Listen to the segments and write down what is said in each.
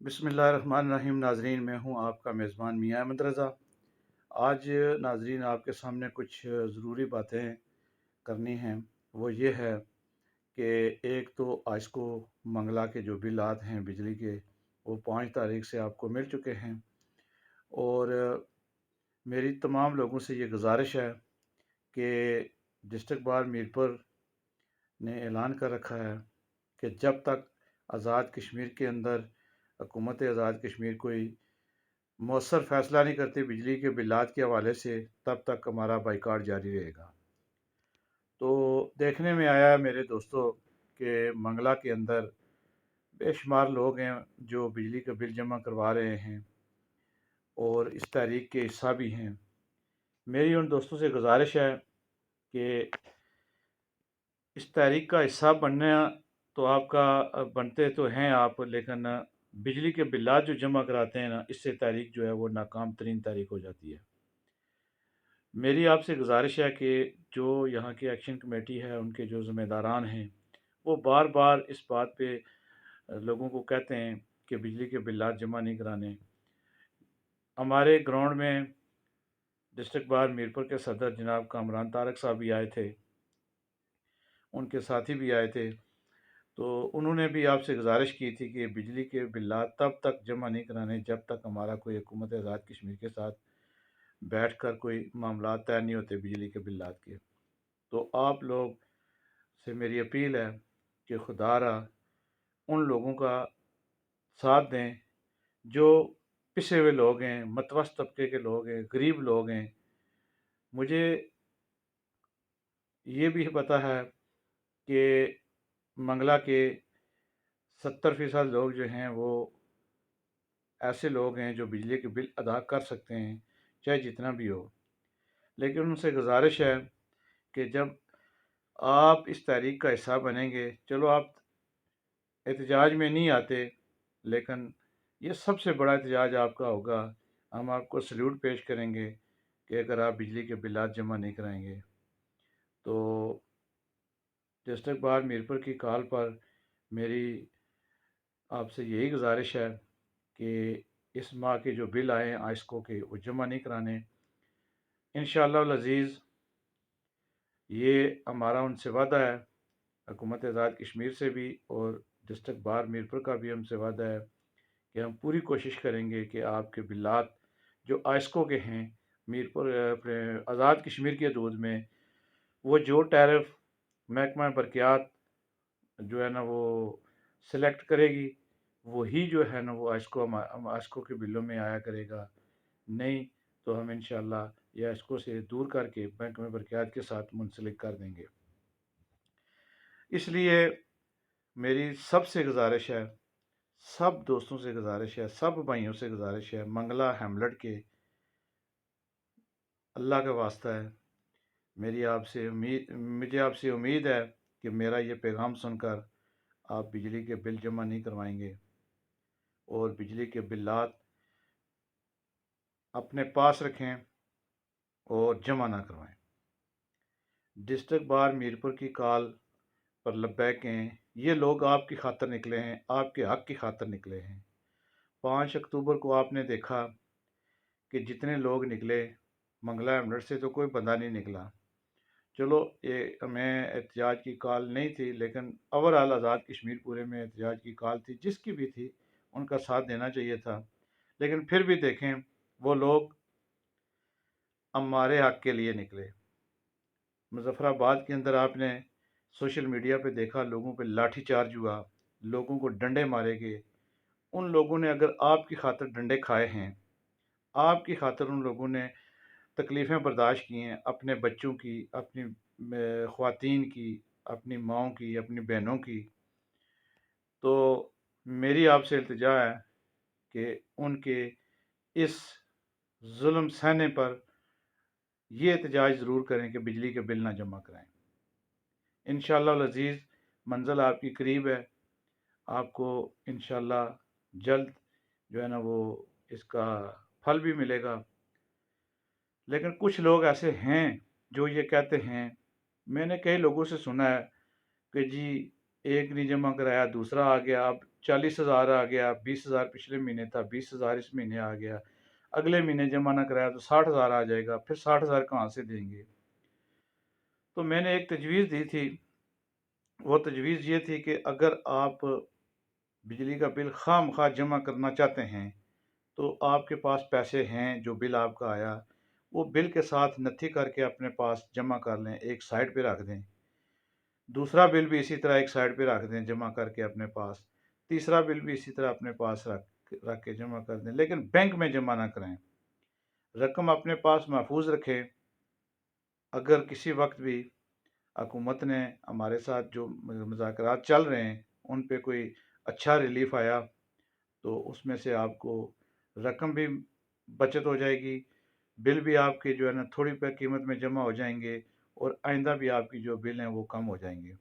बिस्मिल्लाहिर्रहमानिर्रहीम। नाजरीन, मैं हूं आपका मेज़बान मियां अहमद रज़ा। आज नाजरीन आपके सामने कुछ ज़रूरी बातें करनी हैं। वो ये है कि एक तो आइस्को मंगला के जो बिल आते हैं बिजली के, वो 5 तारीख से आपको मिल चुके हैं। और मेरी तमाम लोगों से ये गुजारिश है कि डिस्ट्रिक्ट बार मीरपुर ने ऐलान कर रखा है कि जब तक आज़ाद कश्मीर के अंदर हुकूमत आज़ाद कश्मीर कोई मौसर फ़ैसला नहीं करती बिजली के बिलात के हवाले से, तब तक हमारा बाइकाट जारी रहेगा। तो देखने में आया मेरे दोस्तों कि मंगला के अंदर बेशुमार लोग हैं जो बिजली का बिल जमा करवा रहे हैं और इस तहरीक के हिस्सा भी हैं। मेरी उन दोस्तों से गुजारिश है कि इस तहरीक का हिस्सा बनना तो आपका बनते तो हैं आप, लेकिन बिजली के बिलात जो जमा कराते हैं ना, इससे तहरीक जो है वो नाकाम तरीन तहरीक हो जाती है। मेरी आपसे गुजारिश है कि जो यहाँ की एक्शन कमेटी है, उनके जो ज़िम्मेदारान हैं, वो बार बार इस बात पे लोगों को कहते हैं कि बिजली के बिलात जमा नहीं कराने। हमारे ग्राउंड में डिस्ट्रिक्ट बार मीरपुर के सदर जनाब कामरान तारक साहब भी आए थे, उनके साथी भी आए थे। तो उन्होंने भी आपसे गुजारिश की थी कि बिजली के बिलात तब तक जमा नहीं कराने जब तक हमारा कोई हुकूमत आज़ाद कश्मीर के साथ बैठकर कोई मामला तय नहीं होते बिजली के बिलात के। तो आप लोग से मेरी अपील है कि खुदारा उन लोगों का साथ दें जो पिसे हुए लोग हैं, मतवस्त तबके के लोग हैं, गरीब लोग हैं। मुझे ये भी पता है कि मंगला के 70% लोग जो हैं वो ऐसे लोग हैं जो बिजली के बिल अदा कर सकते हैं, चाहे जितना भी हो। लेकिन उनसे गुजारिश है कि जब आप इस तहरीक का हिस्सा बनेंगे, चलो आप एहतजाज में नहीं आते, लेकिन ये सबसे बड़ा एहतजाज आपका होगा। हम आपको सल्यूट पेश करेंगे कि अगर आप बिजली के बिलात जमा नहीं कराएंगे। तो डिस्ट्रिक्ट बार मीरपुर की कॉल पर मेरी आपसे यही गुजारिश है कि इस माह के जो बिल आए हैं आइस्को के, वो जमा नहीं कराने। इंशाअल्लाह अज़ीज़, ये हमारा उनसे वादा है, हुकूमत आज़ाद कश्मीर से भी और डिस्ट्रिक्ट बार मीरपुर का भी हमसे वादा है कि हम पूरी कोशिश करेंगे कि आपके बिलात जो आइस्को के हैं मीरपुर अपने आज़ाद कश्मीर की हदूद में, वो जो टैरिफ महकमा बरक़ियात जो है ना वो सिलेक्ट करेगी, वही जो है ना वो आइस्को के बिलों में आया करेगा। नहीं तो हम इंशाअल्लाह ये आइस्को से दूर करके महकमा बरक़ियात के साथ मुंसलिक कर देंगे। इसलिए मेरी सबसे गुजारिश है, सब दोस्तों से गुजारिश है, सब भाइयों से गुजारिश है, मंगला हैमलेट के अल्लाह का वास्ता है, मुझे आपसे उम्मीद है कि मेरा ये पैगाम सुनकर आप बिजली के बिल जमा नहीं करवाएंगे और बिजली के बिलात अपने पास रखें और जमा ना करवाएं। डिस्ट्रिक्ट बार मीरपुर की कॉल पर लब्बैक हैं। ये लोग आपकी खातर निकले हैं, आपके हक की खातर निकले हैं। 5 अक्टूबर को आपने देखा कि जितने लोग निकले, मंगला हैमलेट से तो कोई बंदा नहीं निकला। चलो, ये हमें एहतजाज की कॉल नहीं थी, लेकिन ओवरऑल आज़ाद कश्मीर पूरे में एहतजाज की कॉल थी, जिसकी भी थी उनका साथ देना चाहिए था। लेकिन फिर भी देखें, वो लोग हमारे हक के लिए निकले। मुजफ्फराबाद के अंदर आपने सोशल मीडिया पे देखा, लोगों पे लाठी चार्ज हुआ, लोगों को डंडे मारे गए। उन लोगों ने अगर आपकी खातिर डंडे खाए हैं, आपकी खातिर उन लोगों ने तकलीफ़ें बर्दाश्त की हैं, अपने बच्चों की, अपनी ख़वातीन की, अपनी माँओं की, अपनी बहनों की, तो मेरी आपसे इल्तिजा है कि उनके इस जुल्म सहने पर ये एहतजाज ज़रूर करें कि बिजली के बिल ना जमा कराएं। इंशाअल्लाह अज़ीज़, मंज़िल आपकी करीब है। आपको इंशाअल्लाह जल्द जो है ना वो इसका फल भी मिलेगा। लेकिन कुछ लोग ऐसे हैं जो ये कहते हैं, मैंने कई लोगों से सुना है कि जी एक नहीं जमा कराया दूसरा आ गया, अब 40,000 आ गया, 20,000 पिछले महीने था, 20,000 इस महीने आ गया, अगले महीने जमा ना कराया तो 60,000 आ जाएगा, फिर 60,000 कहाँ से देंगे? तो मैंने एक तजवीज़ दी थी, वो तजवीज़ ये थी कि अगर आप बिजली का बिल खामखा जमा करना चाहते हैं, तो आपके पास पैसे हैं, जो बिल आपका आया, वो बिल के साथ नत्थी करके अपने पास जमा कर लें, एक साइड पे रख दें। दूसरा बिल भी इसी तरह एक साइड पे रख दें जमा करके अपने पास। तीसरा बिल भी इसी तरह अपने पास रख रख के जमा कर दें, लेकिन बैंक में जमा ना कराएं। रकम अपने पास महफूज रखें। अगर किसी वक्त भी हुकूमत ने हमारे साथ जो मुज़ाकरात चल रहे हैं, उन पे कोई अच्छा रिलीफ आया, तो उसमें से आपको रकम भी बचत हो जाएगी, बिल भी आपके जो है ना थोड़ी पे कीमत में जमा हो जाएंगे, और आइंदा भी आपकी जो बिल हैं वो कम हो जाएंगे।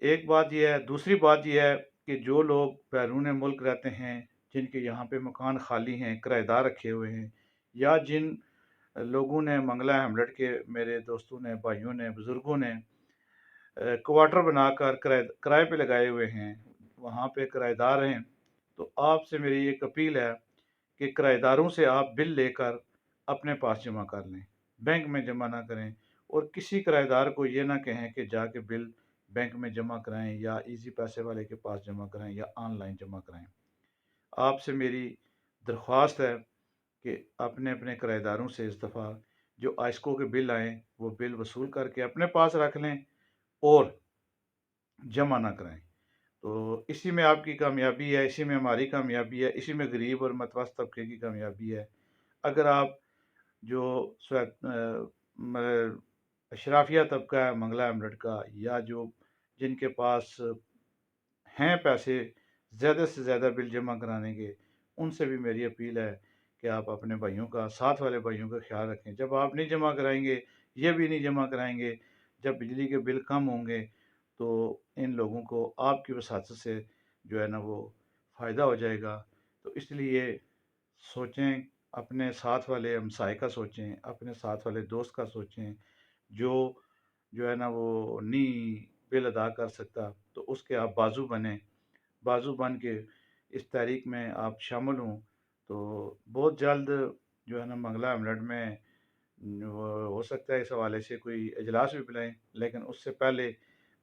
एक बात यह है, दूसरी बात यह है कि जो लोग बैरून मुल्क रहते हैं, जिनके यहाँ पे मकान खाली हैं, किराएदार रखे हुए हैं, या जिन लोगों ने मंगला हेमलेट के, मेरे दोस्तों ने, भाइयों ने, बुज़ुर्गों ने क्वार्टर बनाकर किराए पे लगाए हुए हैं, वहाँ पे किराएदार हैं, तो आपसे मेरी एक अपील है कि किराएदारों से आप बिल लेकर अपने पास जमा कर लें, बैंक में जमा ना करें। और किसी किराएदार को ये ना कहें कि जाके बिल बैंक में जमा कराएं, या इजी पैसे वाले के पास जमा कराएं, या ऑनलाइन जमा कराएं। आपसे मेरी दरख्वास्त है कि अपने अपने किराएदारों से इस दफ़ा जो आइस्को के बिल आएँ, वो बिल वसूल करके अपने पास रख लें और जमा ना कराएं। तो इसी में आपकी कामयाबी है, इसी में हमारी कामयाबी है, इसी में गरीब और मतवस्त तबके की कामयाबी है। अगर आप जो अशराफिया तबका है मंगला हेमलेट का, या जो जिनके पास हैं पैसे ज़्यादा से ज़्यादा बिल जमा कराने के, उनसे भी मेरी अपील है कि आप अपने भाइयों का, साथ वाले भाइयों का ख्याल रखें। जब आप नहीं जमा कराएंगे, ये भी नहीं जमा कराएंगे, जब बिजली के बिल कम होंगे, तो इन लोगों को आपकी वसात से जो है ना वो फ़ायदा हो जाएगा। तो इसलिए सोचें, अपने साथ वाले हमसाए का सोचें, अपने साथ वाले दोस्त का सोचें, जो जो है ना वो नहीं बिल अदा कर सकता, तो उसके आप बाजू बने, बाजू बन के इस तहरीक में आप शामिल हों। तो बहुत जल्द जो है ना मंगला हेमलेट में वो हो सकता है इस हवाले से कोई इजलास भी बुलाएं, लेकिन उससे पहले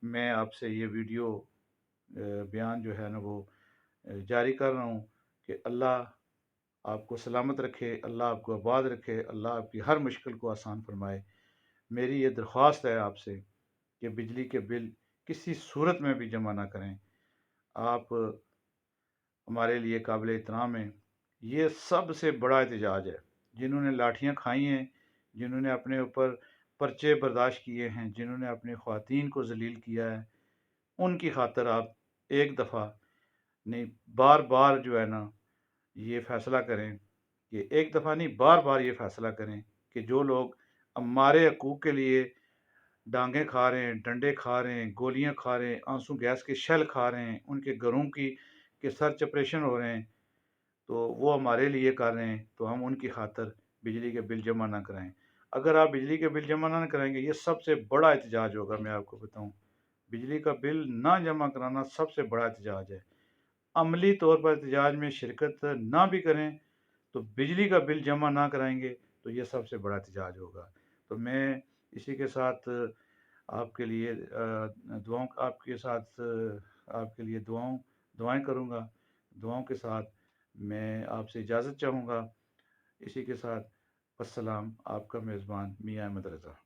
मैं आपसे ये वीडियो बयान जो है ना वो जारी कर रहा हूँ कि अल्लाह आपको सलामत रखे, अल्लाह आपको आबाद रखे, अल्लाह आपकी हर मुश्किल को आसान फरमाए। मेरी ये दरख्वास्त है आपसे कि बिजली के बिल किसी सूरत में भी जमा ना करें। आप हमारे लिए काबिल एहतराम हैं। ये सबसे बड़ा एहतजाज है। जिन्होंने लाठियाँ खाई हैं, जिन्होंने अपने ऊपर पर्चे बर्दाश्त किए हैं, जिन्होंने अपनी ख़वातीन को ज़लील किया है, उनकी खातिर आप एक दफ़ा नहीं, बार बार जो है ना ये फ़ैसला करें, कि एक दफ़ा नहीं, बार बार ये फ़ैसला करें कि जो लोग हमारे हकूक़ के लिए डांगें खा रहे हैं, डंडे खा रहे हैं, गोलियां खा रहे हैं, आंसू गैस के शेल खा रहे हैं, उनके घरों की के सर्च ऑपरेशन हो रहे हैं, तो वो हमारे लिए कर रहे हैं, तो हम उनकी खातिर बिजली के बिल जमा ना कराएं। अगर आप बिजली के बिल जमा ना कराएंगे, ये सबसे बड़ा एहतजाज होगा। मैं आपको बताऊं, बिजली का बिल ना जमा कराना सबसे बड़ा एहतजाज है। अमली तौर पर एहतजाज में शिरकत ना भी करें, तो बिजली का बिल जमा ना कराएंगे, तो ये सबसे बड़ा एहतजाज होगा। तो मैं इसी के साथ आपके लिए दुआओं आपके साथ आपके लिए दुआएं करूँगा। दुआओं के साथ मैं आपसे इजाज़त चाहूँगा। इसी के साथ अस्सलाम, आपका मेज़बान मियां अहमद रज़ा।